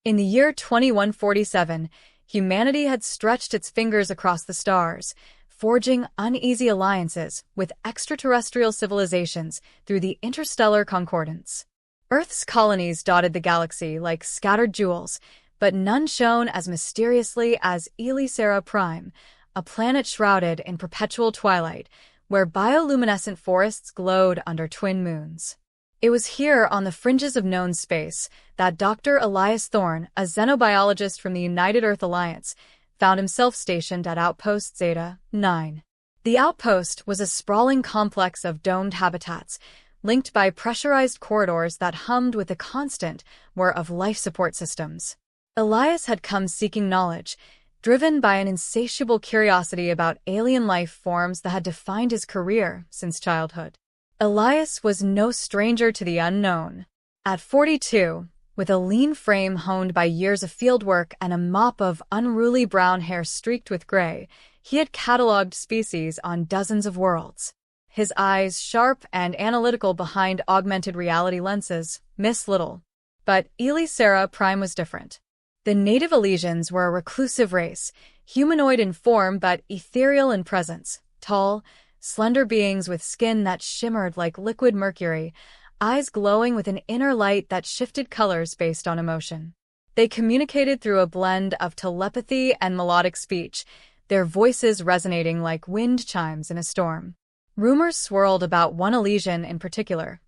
In the year 2147, humanity had stretched its fingers across the stars, forging uneasy alliances with extraterrestrial civilizations through the interstellar concordance. Earth's colonies dotted the galaxy like scattered jewels, but none shone as mysteriously as Elisera Prime, a planet shrouded in perpetual twilight, where bioluminescent forests glowed under twin moons. It was here, on the fringes of known space, that Dr. Elias Thorne, a xenobiologist from the United Earth Alliance, found himself stationed at Outpost Zeta 9. The outpost was a sprawling complex of domed habitats, linked by pressurized corridors that hummed with the constant whir of life support systems. Elias had come seeking knowledge, driven by an insatiable curiosity about alien life forms that had defined his career since childhood. Elias was no stranger to the unknown. At 42, with a lean frame honed by years of fieldwork and a mop of unruly brown hair streaked with gray, he had catalogued species on dozens of worlds. His eyes, sharp and analytical behind augmented reality lenses, missed little. But Elisera Prime was different. The native Elysians were a reclusive race, humanoid in form but ethereal in presence, tall, slender beings with skin that shimmered like liquid mercury, eyes glowing with an inner light that shifted colors based on emotion. They communicated through a blend of telepathy and melodic speech, their voices resonating like wind chimes in a storm. Rumors swirled about one Elysian in particular,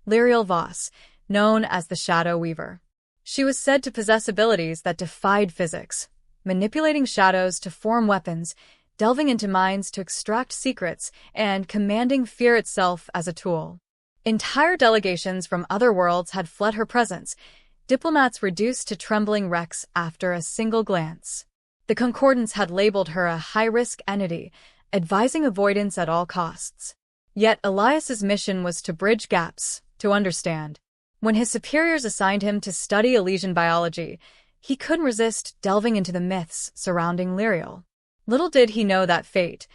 Lyriel Voss, known as the Shadow Weaver. She was said to possess abilities that defied physics, manipulating shadows to form weapons, delving into minds to extract secrets, and commanding fear itself as a tool. Entire delegations from other worlds had fled her presence, diplomats reduced to trembling wrecks after a single glance. The Concordance had labeled her a high-risk entity, advising avoidance at all costs. Yet Elias's mission was to bridge gaps, to understand. When his superiors assigned him to study Elysian biology, he couldn't resist delving into the myths surrounding Lyriel. Little did he know that fate,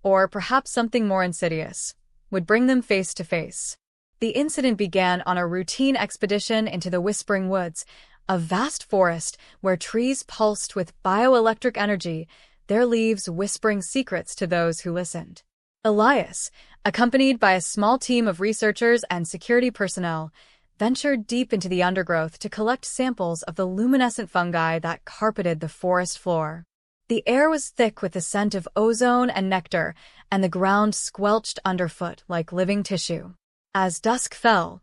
or perhaps something more insidious, would bring them face to face. The incident began on a routine expedition into the Whispering Woods, a vast forest where trees pulsed with bioelectric energy, their leaves whispering secrets to those who listened. Elias, accompanied by a small team of researchers and security personnel, ventured deep into the undergrowth to collect samples of the luminescent fungi that carpeted the forest floor. The air was thick with the scent of ozone and nectar, and the ground squelched underfoot like living tissue. As dusk fell,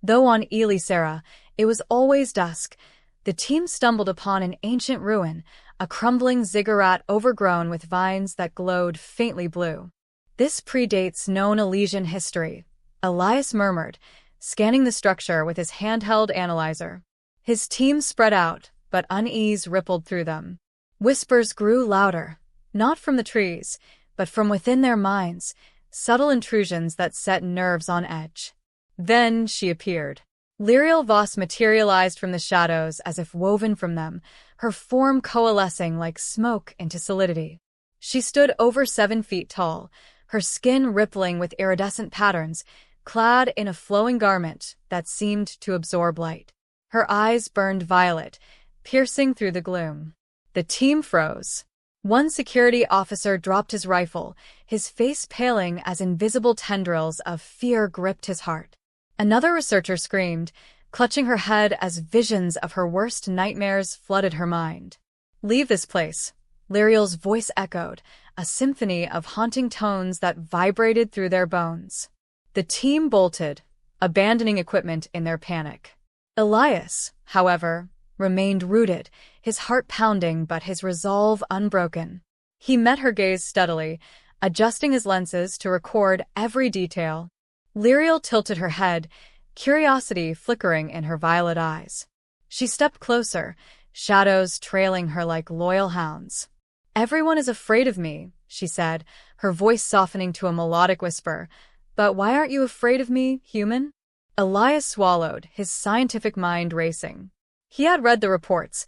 though on Elisera it was always dusk, the team stumbled upon an ancient ruin, a crumbling ziggurat overgrown with vines that glowed faintly blue. This predates known Elysian history, Elias murmured, scanning the structure with his handheld analyzer. His team spread out, but unease rippled through them. Whispers grew louder, not from the trees, but from within their minds, subtle intrusions that set nerves on edge. Then she appeared. Lyriel Voss materialized from the shadows as if woven from them, her form coalescing like smoke into solidity. She stood over 7 feet tall, her skin rippling with iridescent patterns, clad in a flowing garment that seemed to absorb light. Her eyes burned violet, piercing through the gloom. The team froze. One security officer dropped his rifle, his face paling as invisible tendrils of fear gripped his heart. Another researcher screamed, clutching her head as visions of her worst nightmares flooded her mind. "Leave this place," Lyriel's voice echoed, a symphony of haunting tones that vibrated through their bones. The team bolted, abandoning equipment in their panic. Elias, however, remained rooted, his heart pounding but his resolve unbroken. He met her gaze steadily, adjusting his lenses to record every detail. Lyriel tilted her head, curiosity flickering in her violet eyes. She stepped closer, shadows trailing her like loyal hounds. "Everyone is afraid of me," she said, her voice softening to a melodic whisper. "But why aren't you afraid of me, human?" Elias swallowed, his scientific mind racing. He had read the reports.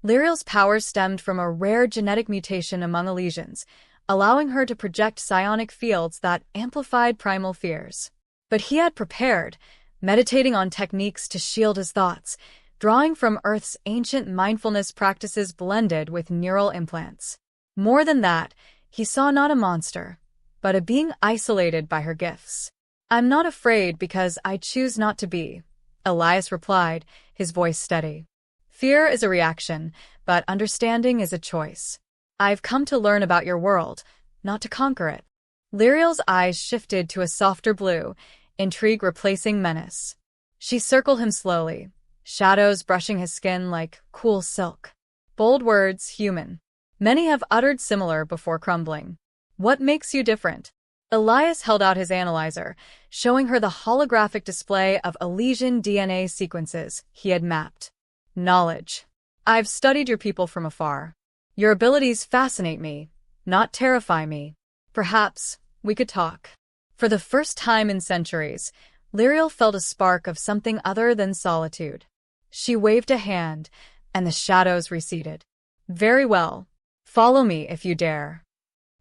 Lyriel's powers stemmed from a rare genetic mutation among Elysians, allowing her to project psionic fields that amplified primal fears. But he had prepared, meditating on techniques to shield his thoughts, drawing from Earth's ancient mindfulness practices blended with neural implants. More than that, he saw not a monster, but a being isolated by her gifts. "I'm not afraid because I choose not to be," Elias replied, his voice steady. "Fear is a reaction, but understanding is a choice. I've come to learn about your world, not to conquer it." Lyriel's eyes shifted to a softer blue, intrigue replacing menace. She circled him slowly, shadows brushing his skin like cool silk. Bold words, human. Many have uttered similar before crumbling. "What makes you different?" Elias held out his analyzer, showing her the holographic display of Elysian DNA sequences he had mapped. "Knowledge. I've studied your people from afar. Your abilities fascinate me, not terrify me. Perhaps we could talk." For the first time in centuries, Lyriel felt a spark of something other than solitude. She waved a hand, and the shadows receded. "Very well. Follow me if you dare."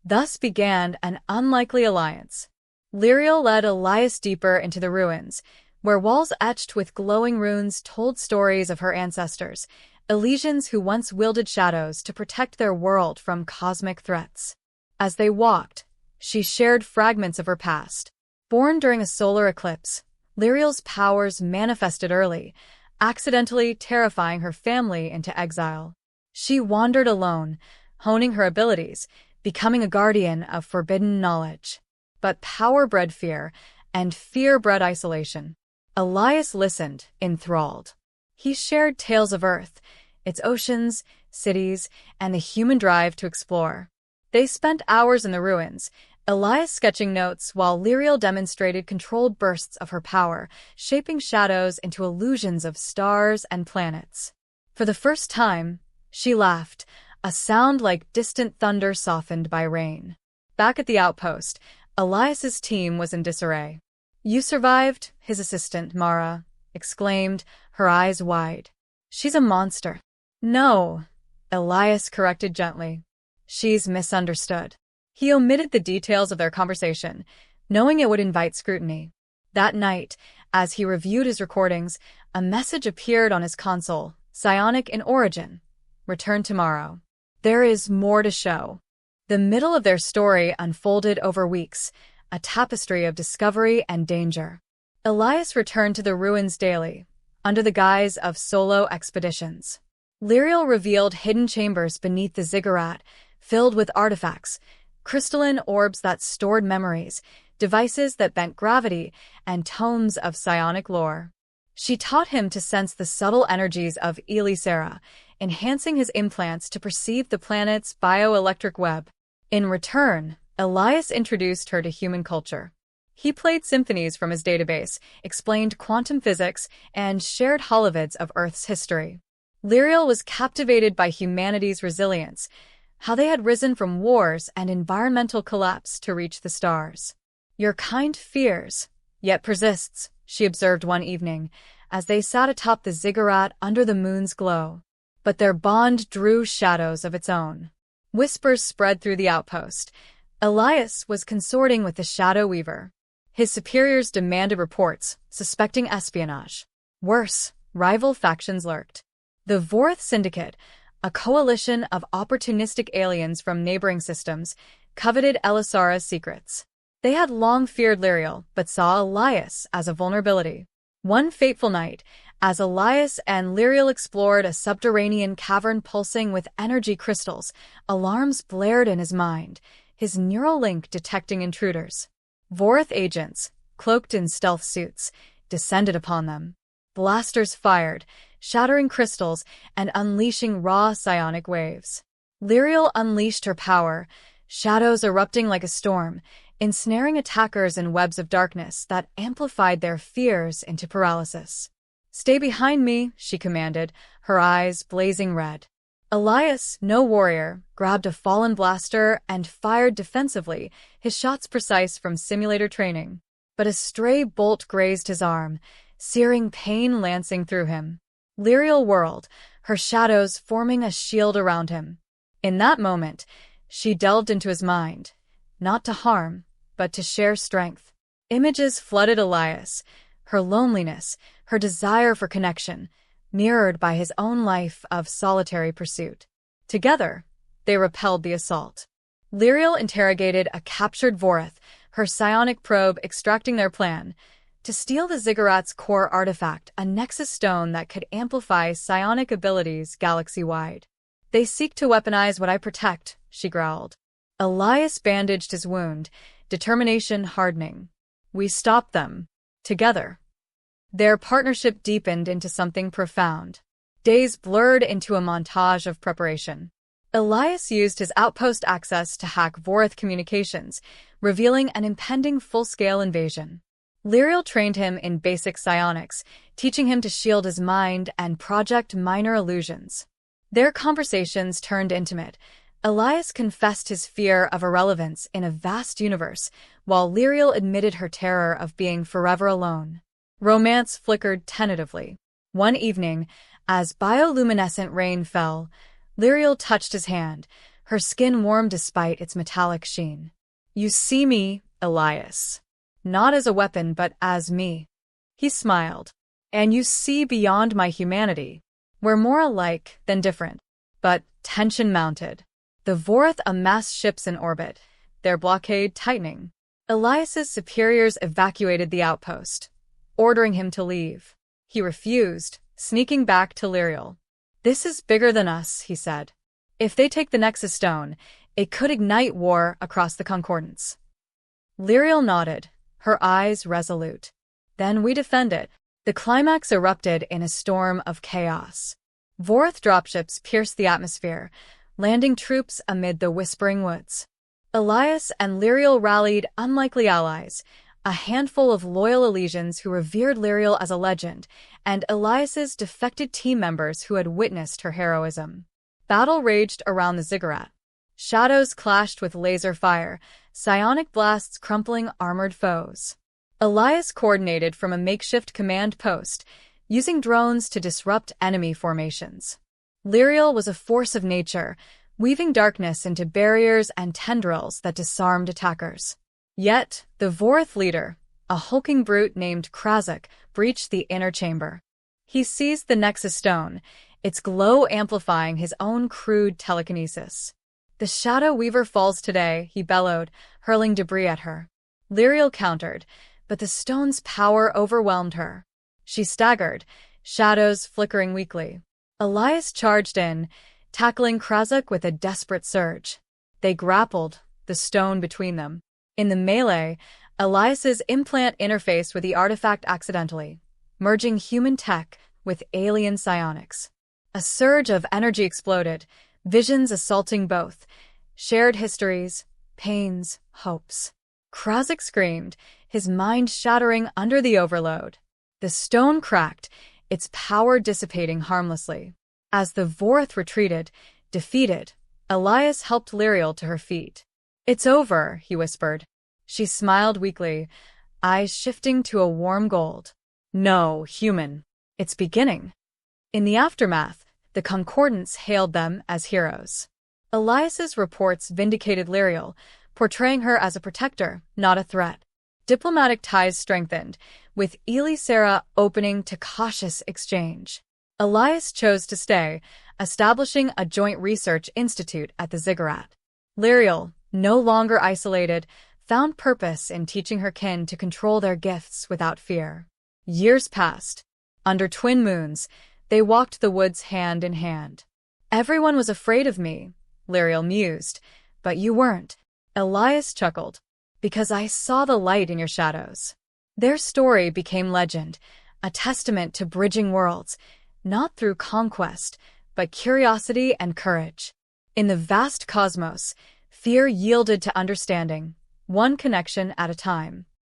Thus began an unlikely alliance. Lyriel led Elias deeper into the ruins, where walls etched with glowing runes told stories of her ancestors, Elysians who once wielded shadows to protect their world from cosmic threats. As they walked, she shared fragments of her past. Born during a solar eclipse, Lyriel's powers manifested early, accidentally terrifying her family into exile. She wandered alone, honing her abilities, becoming a guardian of forbidden knowledge. But power bred fear, and fear bred isolation. Elias listened, enthralled. He shared tales of Earth, its oceans, cities, and the human drive to explore. They spent hours in the ruins, Elias sketching notes while Lyriel demonstrated controlled bursts of her power, shaping shadows into illusions of stars and planets. For the first time, she laughed, a sound like distant thunder softened by rain. Back at the outpost, Elias's team was in disarray. "You survived," his assistant, Mara, exclaimed, her eyes wide. "She's a monster." "No," Elias corrected gently. "She's misunderstood." He omitted the details of their conversation, knowing it would invite scrutiny. That night, as he reviewed his recordings, a message appeared on his console, psionic in origin. "Return tomorrow. There is more to show." The middle of their story unfolded over weeks, a tapestry of discovery and danger. Elias returned to the ruins daily, under the guise of solo expeditions. Lyriel revealed hidden chambers beneath the ziggurat, filled with artifacts, crystalline orbs that stored memories, devices that bent gravity, and tomes of psionic lore. She taught him to sense the subtle energies of Elisera, enhancing his implants to perceive the planet's bioelectric web. In return, Elias introduced her to human culture. He played symphonies from his database, explained quantum physics, and shared holovids of Earth's history. Lyriel was captivated by humanity's resilience, how they had risen from wars and environmental collapse to reach the stars. "Your kind fears, yet persists," she observed one evening, as they sat atop the ziggurat under the moon's glow. But their bond drew shadows of its own. Whispers spread through the outpost. Elias was consorting with the Shadow Weaver. His superiors demanded reports, suspecting espionage. Worse, rival factions lurked. The Vorth Syndicate, a coalition of opportunistic aliens from neighboring systems, coveted Elisara's secrets. They had long feared Lyriel, but saw Elias as a vulnerability. One fateful night, as Elias and Lyriel explored a subterranean cavern pulsing with energy crystals, alarms blared in his mind, his neural link detecting intruders. Vorth agents, cloaked in stealth suits, descended upon them. Blasters fired, shattering crystals and unleashing raw psionic waves. Lyriel unleashed her power, shadows erupting like a storm, ensnaring attackers in webs of darkness that amplified their fears into paralysis. "Stay behind me," she commanded, her eyes blazing red. Elias, no warrior, grabbed a fallen blaster and fired defensively, his shots precise from simulator training. But a stray bolt grazed his arm, searing pain lancing through him. Lyriel whirled, her shadows forming a shield around him. In that moment, she delved into his mind, not to harm, but to share strength. Images flooded Elias, her loneliness, her desire for connection, mirrored by his own life of solitary pursuit. Together, they repelled the assault. Lyriel interrogated a captured Vorith, her psionic probe extracting their plan to steal the ziggurat's core artifact, a nexus stone that could amplify psionic abilities galaxy-wide. "They seek to weaponize what I protect," she growled. Elias bandaged his wound, determination hardening. "We stopped them. Together." Their partnership deepened into something profound. Days blurred into a montage of preparation. Elias used his outpost access to hack Vorith communications, revealing an impending full-scale invasion. Lyriel trained him in basic psionics, teaching him to shield his mind and project minor illusions. Their conversations turned intimate. Elias confessed his fear of irrelevance in a vast universe, while Lyriel admitted her terror of being forever alone. Romance flickered tentatively. One evening, as bioluminescent rain fell, Lyriel touched his hand, her skin warm despite its metallic sheen. "You see me, Elias. Not as a weapon, but as me." He smiled. "And you see beyond my humanity. We're more alike than different." But tension mounted. The Vorith amassed ships in orbit, their blockade tightening. Elias's superiors evacuated the outpost, ordering him to leave. He refused, sneaking back to Lyriel. "This is bigger than us," he said. "If they take the Nexus Stone, it could ignite war across the Concordance." Lyriel nodded, her eyes resolute. "Then we defend it." The climax erupted in a storm of chaos. Vorith dropships pierced the atmosphere, landing troops amid the whispering woods. Elias and Lyriel rallied unlikely allies, a handful of loyal Elysians who revered Lyriel as a legend, and Elias's defected team members who had witnessed her heroism. Battle raged around the ziggurat. Shadows clashed with laser fire, psionic blasts crumpling armored foes. Elias coordinated from a makeshift command post, using drones to disrupt enemy formations. Lyriel was a force of nature, weaving darkness into barriers and tendrils that disarmed attackers. Yet, the Vorith leader, a hulking brute named Krazak, breached the inner chamber. He seized the Nexus Stone, its glow amplifying his own crude telekinesis. "The Shadow Weaver falls today," he bellowed, hurling debris at her. Lyriel countered, but the stone's power overwhelmed her. She staggered, shadows flickering weakly. Elias charged in, tackling Krazak with a desperate surge. They grappled, the stone between them. In the melee, Elias's implant interfaced with the artifact accidentally, merging human tech with alien psionics. A surge of energy exploded, visions assaulting both, shared histories, pains, hopes. Krazak screamed, his mind shattering under the overload. The stone cracked, its power dissipating harmlessly. As the Vorith retreated, defeated, Elias helped Lyriel to her feet. "It's over," he whispered. She smiled weakly, eyes shifting to a warm gold. "No, human. It's beginning." In the aftermath, the Concordance hailed them as heroes. Elias's reports vindicated Lyriel, portraying her as a protector, not a threat. Diplomatic ties strengthened, with Elisera opening to cautious exchange. Elias chose to stay, establishing a joint research institute at the ziggurat. Lyriel, no longer isolated, found purpose in teaching her kin to control their gifts without fear. Years passed. Under twin moons, they walked the woods hand in hand. "Everyone was afraid of me," Lyriel mused, "but you weren't." Elias chuckled. "Because I saw the light in your shadows." Their story became legend, a testament to bridging worlds, not through conquest, but curiosity and courage. In the vast cosmos, fear yielded to understanding, one connection at a time.